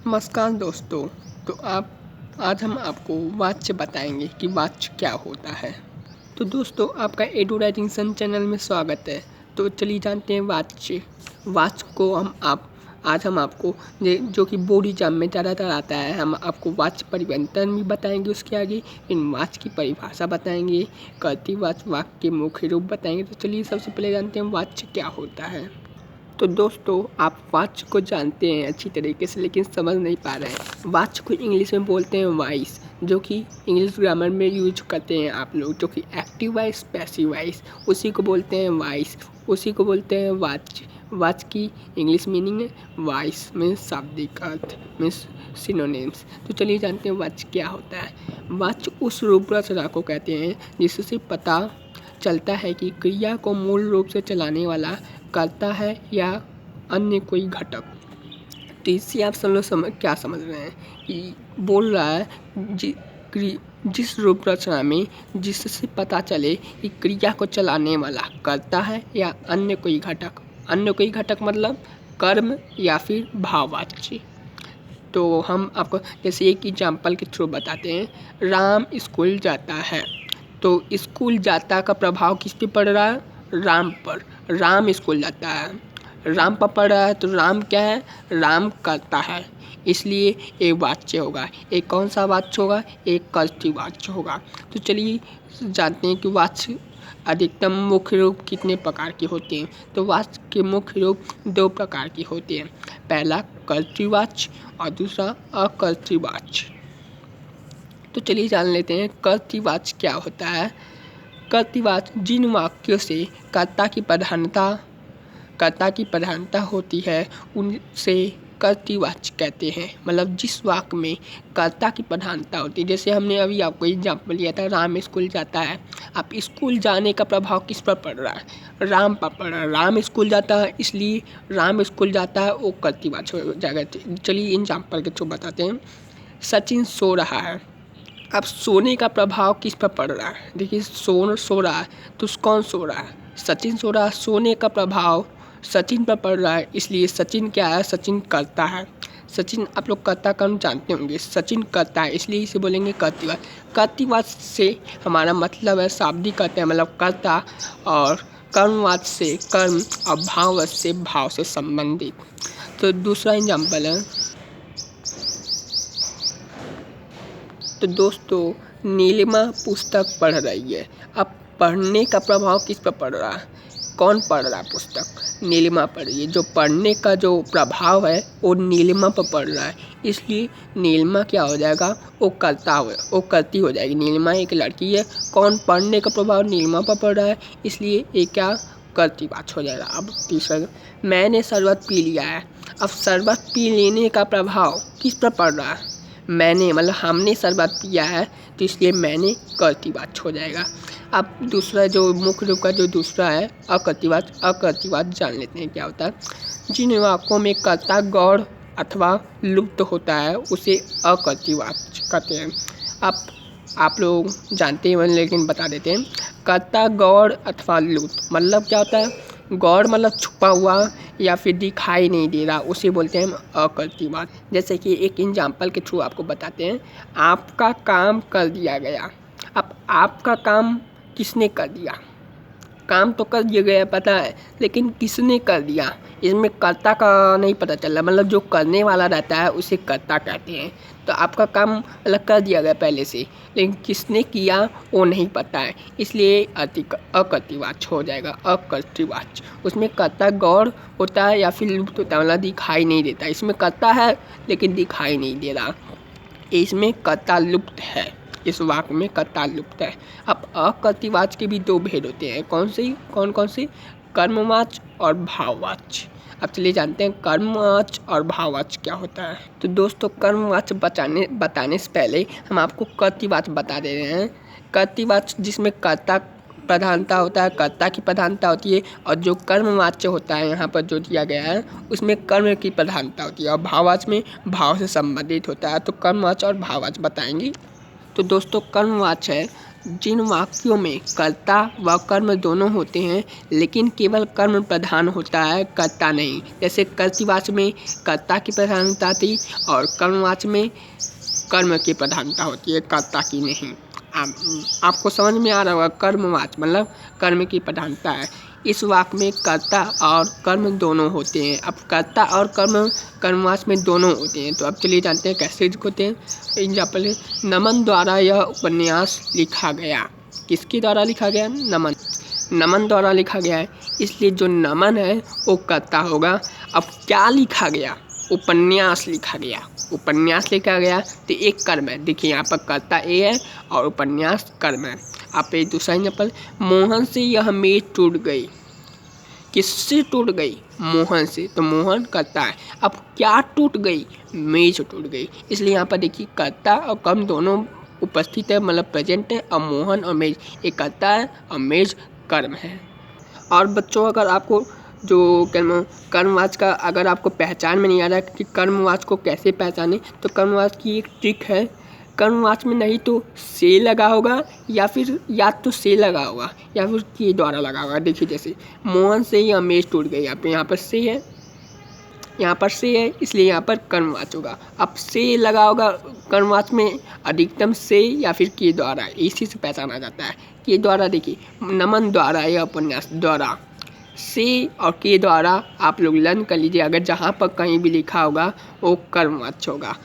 नमस्कार दोस्तों। तो आज हम आपको वाच्य बताएंगे कि वाच्य क्या होता है। तो दोस्तों, आपका एडू राइटिंग सन चैनल में स्वागत है। तो चलिए जानते हैं वाच्य को आज हम आपको जो कि बोर्ड एग्जाम में ज़्यादातर आता है, हम आपको वाच्य परिवर्तन भी बताएंगे। उसके आगे इन वाच्य की परिभाषा बताएंगे, कर्तृवाच्य वाक्य के मुख्य रूप बताएंगे। तो चलिए सबसे पहले जानते हैं वाच्य क्या होता है। तो दोस्तों, आप वाच्य को जानते हैं अच्छी तरीके से, लेकिन समझ नहीं पा रहे हैं। वाच्य को इंग्लिश में बोलते हैं वाइस, जो कि इंग्लिश ग्रामर में यूज करते हैं आप लोग, जो कि एक्टिव वाइस, पैसिव वाइस, उसी को बोलते हैं वाइस, उसी को बोलते हैं वाच्य। वाच्य की इंग्लिश मीनिंग है वाइस, मीन्स शाब्दिक अर्थ, मीन्स सिनोनिम्स। तो चलिए जानते हैं वाच्य क्या होता है। वाच्य उस रूप रचना को कहते हैं जिससे पता चलता है कि क्रिया को मूल रूप से चलाने वाला करता है या अन्य कोई घटक। तो इससे आप सब लोग क्या समझ रहे हैं कि बोल रहा है जिस रूप रचना में जिससे पता चले कि क्रिया को चलाने वाला करता है या अन्य कोई घटक। अन्य कोई घटक मतलब कर्म या फिर भाववाच्य। तो हम आपको जैसे एक एग्जाम्पल के थ्रू बताते हैं। राम स्कूल जाता है, तो स्कूल जाता का प्रभाव किस पे पड़ रहा है? राम पर। राम स्कूल जाता है, राम पर पड़ रहा है, तो राम क्या है? राम करता है, इसलिए एक वाच्य होगा। एक कौन सा वाच्य होगा? एक कर्तृवाच्य होगा। तो चलिए जानते हैं कि वाच्य अधिकतम मुख्य रूप कितने प्रकार के होते हैं। तो वाच्य के मुख्य रूप 2 प्रकार के होते हैं। पहला कर्तृवाच्य और दूसरा अकर्तृवाच्य। तो चलिए जान लेते हैं कर्तृवाच्य क्या होता है। कर्तृवाच्य जिन वाक्यों से कर्ता की प्रधानता होती है उनसे कर्तृवाच्य कहते हैं। मतलब जिस वाक्य में कर्ता की प्रधानता होती है। जैसे हमने अभी आपको एग्जाम्पल लिया था, राम स्कूल जाता है। अब स्कूल जाने का प्रभाव किस पर पड़ रहा है? राम पर पड़ रहा है। राम स्कूल जाता है, इसलिए राम स्कूल जाता है, वो कर्तृवाच्य हो जाएगा। चलिए एग्जाम्पल के थ्रू बताते हैं। सचिन सो रहा है। अब सोने का प्रभाव किस पर पड़ रहा है? देखिए, सो रहा है, तो कौन सो रहा है? सचिन सो रहा है। सोने का प्रभाव सचिन पर पड़ रहा है, इसलिए सचिन क्या है? सचिन करता है। सचिन, आप लोग कर्ता कर्म जानते होंगे। सचिन करता है, इसलिए इसे बोलेंगे कर्तृवाच्य। कर्तृवाच्य से हमारा मतलब है शाब्दिक अर्थ है, मतलब कर्ता, और कर्मवाच्य से कर्म, और भाववाच्य से भाव से संबंधित। तो दूसरा एग्जाम्पल है। तो दोस्तों, नीलिमा पुस्तक पढ़ रही है। अब पढ़ने का प्रभाव किस पर पड़ रहा है? कौन पढ़ रहा है पुस्तक? नीलिमा पढ़ रही है। जो पढ़ने का जो प्रभाव है वो नीलिमा पर पड़ रहा है, इसलिए नीलिमा क्या हो जाएगा? वो करती हो जाएगी। नीलिमा एक लड़की है। कौन? पढ़ने का प्रभाव नीलिमा पर पड़ रहा है, इसलिए ये क्या? कर्तृवाच्य हो जाएगा। अब तीसरा, मैंने शरबत पी लिया है। अब शरबत पी लेने का प्रभाव किस पर पड़ रहा है? मैंने, मतलब हमने शरबत पिया है, तो इसलिए मैंने कर्तृवाच्य हो जाएगा। अब दूसरा जो मुख्य रूप का जो दूसरा है अकर्तृवाच्य जान लेते हैं क्या होता है। जिन वाक्यों में कर्ता गौड़ अथवा लुप्त होता है उसे अकर्तृवाच्य कहते हैं। अब आप लोग जानते हैं, लेकिन बता देते हैं। कर्ता गौड़ अथवा लुप्त मतलब क्या होता है? गौड़ मतलब छुपा हुआ या फिर दिखाई नहीं दे रहा, उसे बोलते हैं हम अकर्तृवाच्य। जैसे कि एक एग्जाम्पल के थ्रू आपको बताते हैं। आपका काम कर दिया गया। अब आपका काम किसने कर दिया? काम तो कर दिया गया पता है, लेकिन किसने कर दिया, इसमें कर्ता का नहीं पता चल रहा। मतलब जो करने वाला रहता है उसे कर्ता कहते हैं। तो आपका काम अलग कर दिया गया पहले से, लेकिन किसने किया वो नहीं पता है, इसलिए अकर्तृवाच्य हो जाएगा। अकर्तृवाच्य उसमें कर्ता गौड़ होता है या फिर लुप्त होता है, मतलब दिखाई नहीं देता। इसमें कर्ता है लेकिन दिखाई नहीं दे रहा, इसमें कर्ता लुप्त है। इस वाक्य में कर्ता लुप्त है। अब अकर्तृवाच्य के भी 2 भेद होते हैं। कौन से? कर्मवाच्य और भाववाच्य। अब चलिए जानते हैं कर्मवाच्य और भाववाच्य क्या होता है। तो दोस्तों, कर्मवाच्य बताने से पहले हम आपको कर्तृवाच्य बता दे रहे हैं। कर्तृवाच्य जिसमें कर्ता प्रधानता होता है, कर्ता की प्रधानता होती है, और जो कर्मवाच्य होता है यहाँ पर जो दिया गया है उसमें कर्म की प्रधानता होती है, और भाववाच्य में भाव से संबंधित होता है। तो कर्मवाच्य और भाववाच्य बताएंगे। तो दोस्तों, कर्मवाच्य है जिन वाक्यों में कर्ता व कर्म दोनों होते हैं लेकिन केवल कर्म प्रधान होता है, कर्ता नहीं। जैसे कर्तृवाच्य में कर्ता की प्रधानता थी और कर्मवाच्य में कर्म की प्रधानता होती है, कर्ता की नहीं। आपको समझ में आ रहा होगा, कर्मवाच्य मतलब कर्म की प्रधानता है। इस वाक्य में कर्ता और कर्म दोनों होते हैं। अब कर्ता और कर्म कर्मवाच्य में दोनों होते हैं, तो अब चलिए जानते हैं कैसे होते हैं। एग्जाम्पल है, नमन द्वारा यह उपन्यास लिखा गया। किसके द्वारा लिखा गया? नमन द्वारा लिखा गया है, इसलिए जो नमन है वो कर्ता होगा। अब क्या लिखा गया? उपन्यास लिखा गया। उपन्यास लिखा गया तो एक कर्म है। देखिए यहाँ पर कर्ता ए है और उपन्यास कर्म है। आप एक दूसरा एग्जाम्पल, मोहन से यह मेज टूट गई। किससे टूट गई? मोहन से, तो मोहन कर्ता है। अब क्या टूट गई? मेज टूट गई। इसलिए यहाँ पर देखिए कर्ता और कर्म दोनों उपस्थित है, मतलब प्रेजेंट है। और मोहन और मेज एक कर्ता है और मेज कर्म है। और बच्चों, अगर आपको जो कर्मवाच्य का अगर आपको पहचान में नहीं आ रहा है कि कर्मवाच्य को कैसे पहचाने, तो कर्मवाच्य की एक ट्रिक है। कर्मवाच्य में नहीं तो से लगा होगा या फिर से लगा होगा या फिर के द्वारा लगा होगा। देखिए जैसे मोहन से यह मेज टूट गई, यहाँ पर से है, यहाँ पर से है, इसलिए यहाँ पर कर्मवाच्य होगा। अब से लगा होगा कर्मवाच्य में अधिकतम से या फिर के द्वारा, इसी से पहचाना जाता है। के द्वारा देखिए नमन द्वारा या उपन्यास द्वारा, से और के द्वारा आप लोग लर्न कर लीजिए। अगर जहाँ पर कहीं भी लिखा होगा वो कर्मवाच्य होगा।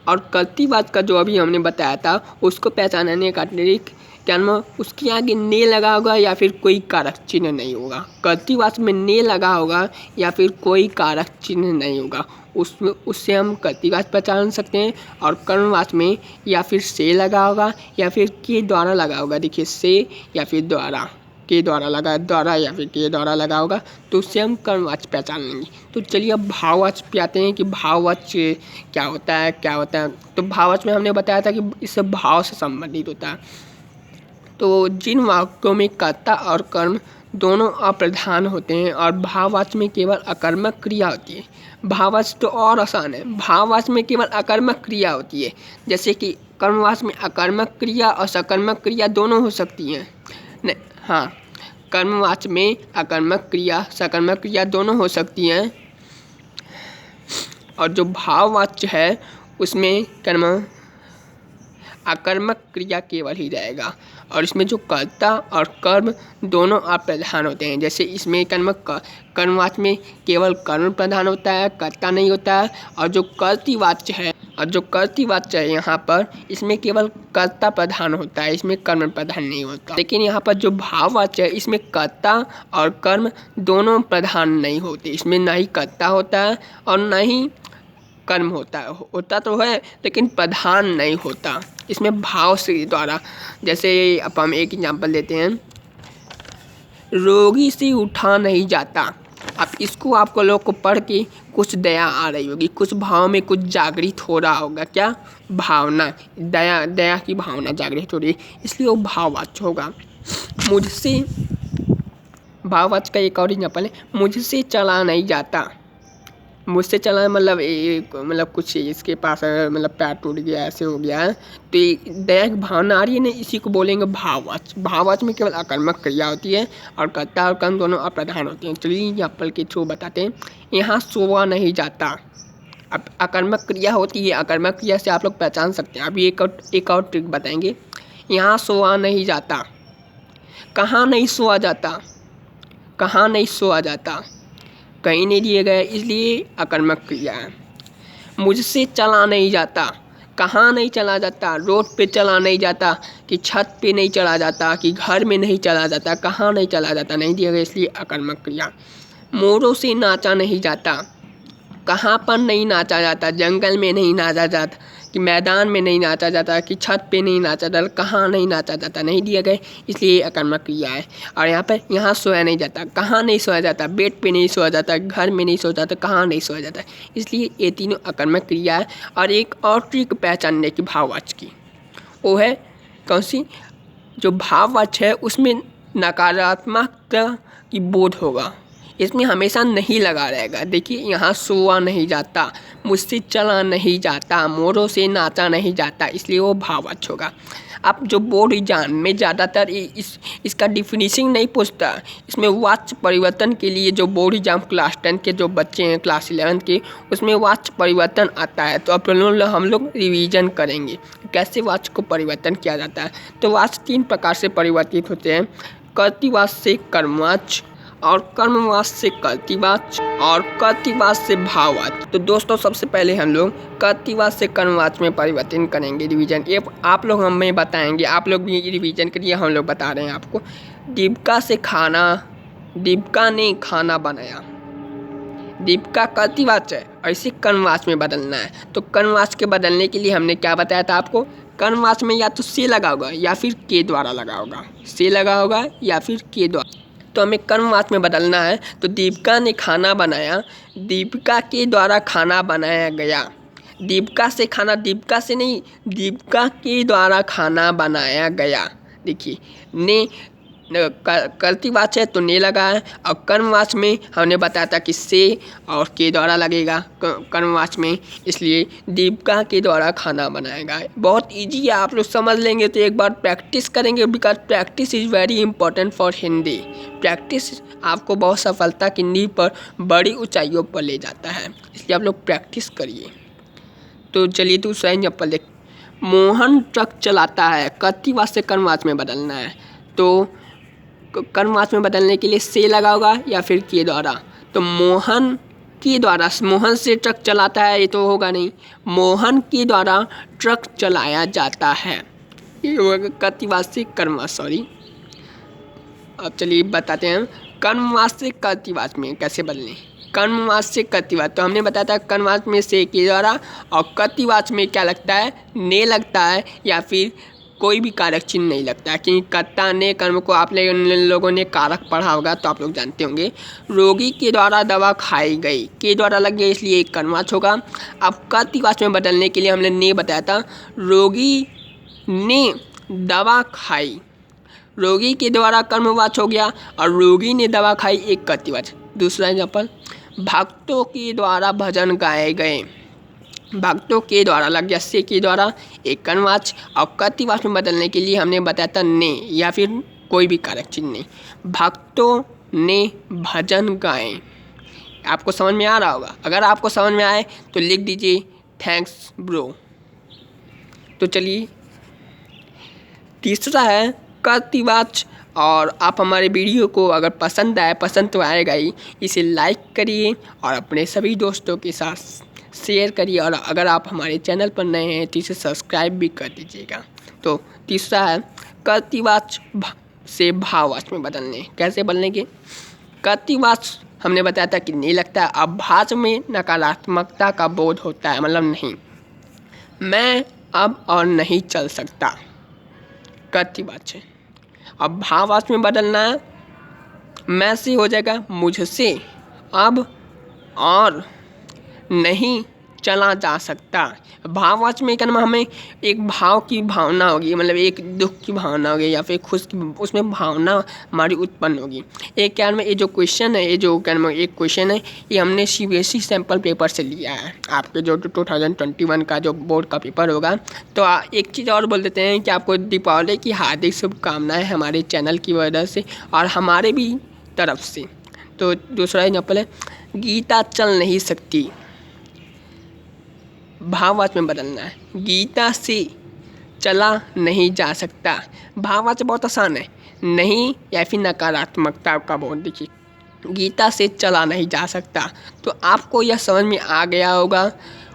और कर्तृवाच्य का जो अभी हमने बताया था उसको पहचानने का ट्रिक क्या नाम, उसके आगे ने लगा होगा या फिर कोई कारक चिन्ह नहीं होगा। कर्तृवाच्य में ने लगा होगा या फिर कोई कारक चिन्ह नहीं होगा, उससे हम कर्तृवाच्य पहचान सकते हैं। और कर्मवाच्य में या फिर से लगा होगा या फिर के द्वारा लगा होगा। देखिए से या फिर द्वारा, के द्वारा लगा, द्वारा या फिर के द्वारा लगा होगा, तो उससे हम कर्मवाच्य पहचान लेंगे। तो चलिए अब भाववाच्य पे आते हैं कि भाववाच्य क्या होता है। तो भाववाच्य में हमने बताया था कि इससे भाव से संबंधित होता है। तो जिन वाक्यों में कर्ता और कर्म दोनों अप्रधान होते हैं और भाववाच्य में केवल अकर्मक क्रिया होती है। भाववाच्य तो और आसान है, भाववाच्य में केवल अकर्मक क्रिया होती है। जैसे कि कर्मवाच्य में अकर्मक क्रिया और सकर्मक क्रिया दोनों हो सकती हैं। हाँ, कर्मवाच्य में अकर्मक क्रिया सकर्मक क्रिया दोनों हो सकती हैं। और जो भाववाच्य है उसमें अकर्मक क्रिया केवल ही रहेगा। और इसमें जो कर्ता और कर्म दोनों अप्रधान होते हैं। जैसे इसमें कर्मवाच्य में केवल कर्म प्रधान होता है, कर्ता नहीं होता है। और जो कर्तृवाच्य है यहाँ पर, इसमें केवल कर्ता प्रधान होता है, इसमें कर्म प्रधान नहीं होता। लेकिन यहाँ पर जो भाववाच्य है इसमें कर्ता और कर्म दोनों प्रधान नहीं होते। इसमें ना ही कर्ता होता है और ना ही कर्म होता तो है लेकिन प्रधान नहीं होता। इसमें भाव से द्वारा, जैसे अब हम एक एग्जांपल देते हैं, रोगी से उठा नहीं जाता। अब इसको आपको लोग को पढ़ के कुछ दया आ रही होगी, कुछ भाव में कुछ जागृत हो रहा होगा। क्या? भावना, दया की भावना जागृत हो रही है, इसलिए वो भाववाच्य होगा। मुझसे, भाववाच्य का एक और एग्जांपल है, मुझसे चला नहीं जाता। मुझसे चला मतलब कुछ इसके पास मतलब पैर टूट गया, ऐसे हो गया है, तो दया की भावना आ रही है ना, इसी को बोलेंगे भाववाच्य। भाववाच्य में केवल अकर्मक क्रिया होती है और कर्ता और कर्म दोनों अप्रधान होते हैं। चलिए एग्जाम्पल के थ्रू बताते हैं। यहाँ सोवा नहीं जाता। अब अकर्मक क्रिया होती है, अकर्मक क्रिया से आप लोग पहचान सकते हैं। अभी एक और ट्रिक बताएंगे। यहाँ सोवा नहीं जाता, कहाँ नहीं सोआ जाता, कहाँ नहीं सोआ जाता, कहीं नहीं दिए गए, इसलिए अकर्मक क्रिया है। मुझसे चला नहीं जाता, कहाँ नहीं चला जाता, रोड पे चला नहीं जाता, कि छत पे नहीं चला जाता, कि घर में नहीं चला जाता, कहाँ नहीं चला जाता, नहीं दिया गया, इसलिए अकर्मक क्रिया। मोरों से नाचा नहीं जाता, कहाँ पर नहीं नाचा जाता, जंगल में नहीं नाचा जाता, कि मैदान में नहीं नाचा जाता, कि छत पे नहीं नाचा जाता, कहाँ नहीं नाचा जाता, नहीं दिया गए, इसलिए अकर्मक क्रिया है। और यहाँ सोया नहीं जाता, कहाँ नहीं सोया जाता, बेड पे नहीं सोया जाता, घर में नहीं सोया जाता, कहाँ नहीं सोया जाता, इसलिए ये तीनों अकर्मक क्रिया है। और एक और ट्रिक पहचानने की भाववाच्य की, वो है कौन सी? जो भाववाच्य है उसमें नकारात्मकता की बोध होगा, इसमें हमेशा नहीं लगा रहेगा। देखिए यहाँ सोआ नहीं जाता, मुझसे चला नहीं जाता, मोरों से नाचा नहीं जाता, इसलिए वो भाववाचक होगा। अब जो बोर्ड एग्जाम में ज़्यादातर इसका डिफिनीशिंग नहीं पूछता, इसमें वाच्य परिवर्तन के लिए जो बोर्ड एग्जाम क्लास 10 के जो बच्चे हैं, क्लास 11 के, उसमें वाच्य परिवर्तन आता है। तो अब हम लोग रिवीजन करेंगे कैसे वाच्य को परिवर्तन किया जाता है। तो वाच्य 3 प्रकार से परिवर्तित होते हैं, कर्तृवाच्य से कर्मवाच्य, और कर्मवाच्य से कर्तृवाच्य, और कर्तृवाच्य से भाववाच्य। तो दोस्तों सबसे पहले हम लोग कर्तृवाच्य से कर्मवाच्य में परिवर्तन करेंगे रिवीजन। ये आप लोग हमें बताएंगे, आप लोग भी रिवीजन करिए, हम लोग बता रहे हैं आपको। दीपिका से खाना, दीपिका ने खाना बनाया, दीपिका कर्तृवाच्य है, ऐसे कर्मवाच्य में बदलना है। तो कर्मवाच्य के बदलने के लिए हमने क्या बताया था आपको, कर्मवाच्य में या तो से लगा होगा या फिर के द्वारा लगा होगा, से लगा होगा या फिर के द्वारा। तो हमें कर्मवाच्य में बदलना है। तो दीपिका ने खाना बनाया, दीपिका के द्वारा खाना बनाया गया। दीपिका से खाना, दीपिका से नहीं, दीपिका के द्वारा खाना बनाया गया। देखिए ने कर्तृवाच्य है तो ने लगा है, और कर्मवाच्य में हमने बताया था कि से और के द्वारा लगेगा कर्मवाच्य में, इसलिए दीपिका के द्वारा खाना बनाया गया। बहुत इजी है, आप लोग समझ लेंगे तो एक बार प्रैक्टिस करेंगे, because practice is very important for Hindi. Practice आपको बहुत सफलता की नींव पर बड़ी ऊंचाइयों पर ले जाता है, इसलिए आप लोग प्रैक्टिस करिए। तो चलिए दूसरा एग्जाम्पल देख, मोहन ट्रक चलाता है, कर्तृवाच्य से कर्मवाच्य में बदलना है। तो कर्मवाच्य में बदलने के लिए से लगा होगा या फिर के द्वारा। तो मोहन के द्वारा, मोहन से ट्रक चलाता है ये तो होगा नहीं, मोहन के द्वारा ट्रक चलाया जाता है, ये होगा कर्तृवाच्य से कर्मवाच्य, सॉरी। अब चलिए बताते हैं कर्मवाच्य से कर्तृवाच्य में कैसे बदलें। कर्मवाच्य से कर्तृवाच्य, तो हमने बताया था कर्मवाच्य में से के द्वारा, और कर्तृवाच्य में क्या लगता है, ने लगता है या फिर कोई भी कारक चिन्ह नहीं लगता है, क्योंकि कर्ता ने कर्म को आप लोगों ने कारक पढ़ा होगा तो आप लोग जानते होंगे। रोगी के द्वारा दवा खाई गई, के द्वारा लग गया इसलिए एक कर्मवाच्य होगा। अब कर्तृवाच्य में बदलने के लिए हमने ने बताया था, रोगी ने दवा खाई, रोगी के द्वारा कर्मवाच्य हो गया, और रोगी ने दवा खाई एक कर्तृवाच्य। दूसरा एग्जाम्पल, भक्तों के द्वारा भजन गाए गए, भक्तों के द्वारा लग गया से के द्वारा एक कर्मवाच्य, और कर्तृवाच्य में बदलने के लिए हमने बताया था ने या फिर कोई भी कारक चिन्ह नहीं। भक्तों ने भजन गाए, आपको समझ में आ रहा होगा, अगर आपको समझ में आए तो लिख दीजिए थैंक्स ब्रो। तो चलिए तीसरा है कर्तृवाच्य। और आप हमारे वीडियो को अगर पसंद आए, पसंद तो आएगा ही, इसे लाइक करिए और अपने सभी दोस्तों के साथ शेयर करिए, और अगर आप हमारे चैनल पर नए हैं तो इसे सब्सक्राइब भी कर दीजिएगा। तो तीसरा है कर्तृवाच्य से भाववाच्य में बदलने, कैसे बदलने के। कर्तृवाच्य हमने बताया था कि नहीं लगता है, अब भाव में नकारात्मकता का बोध होता है, मतलब नहीं, मैं अब और नहीं चल सकता, कर्तृवाच्य। अब भाववाच्य में बदलना है, मैं से हो जाएगा मुझसे अब और नहीं चला जा सकता। भाववाच्य में क्या हमें एक भाव की भावना होगी, मतलब एक दुख की भावना होगी या फिर खुश की, उसमें भावना हमारी उत्पन्न होगी। एक क्या में ये जो क्वेश्चन है, ये जो क्या में एक क्वेश्चन है, ये हमने CBSE सैम्पल पेपर से लिया है, आपके जो 2021 का जो बोर्ड का पेपर होगा। तो एक चीज़ और बोल देते हैं कि आपको दीपावली की हार्दिक शुभकामनाएँ हमारे चैनल की वजह से और हमारे भी तरफ से। तो दूसरा एग्जाम्पल है, गीता चल नहीं सकती, भाववाच्य में बदलना है, गीता से चला नहीं जा सकता। भाववाच्य बहुत आसान है, नहीं या फिर नकारात्मकता का बोध। देखिए गीता से चला नहीं जा सकता। तो आपको यह समझ में आ गया होगा,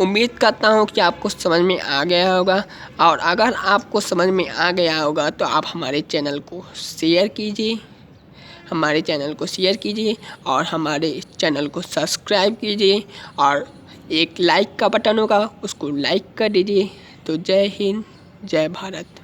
उम्मीद करता हूँ कि आपको समझ में आ गया होगा। और अगर आपको समझ में आ गया होगा तो आप हमारे चैनल को शेयर कीजिए, हमारे चैनल को शेयर कीजिए और हमारे चैनल को सब्सक्राइब कीजिए, और एक लाइक का बटन होगा उसको लाइक कर दीजिए। तो जय हिंद, जय भारत।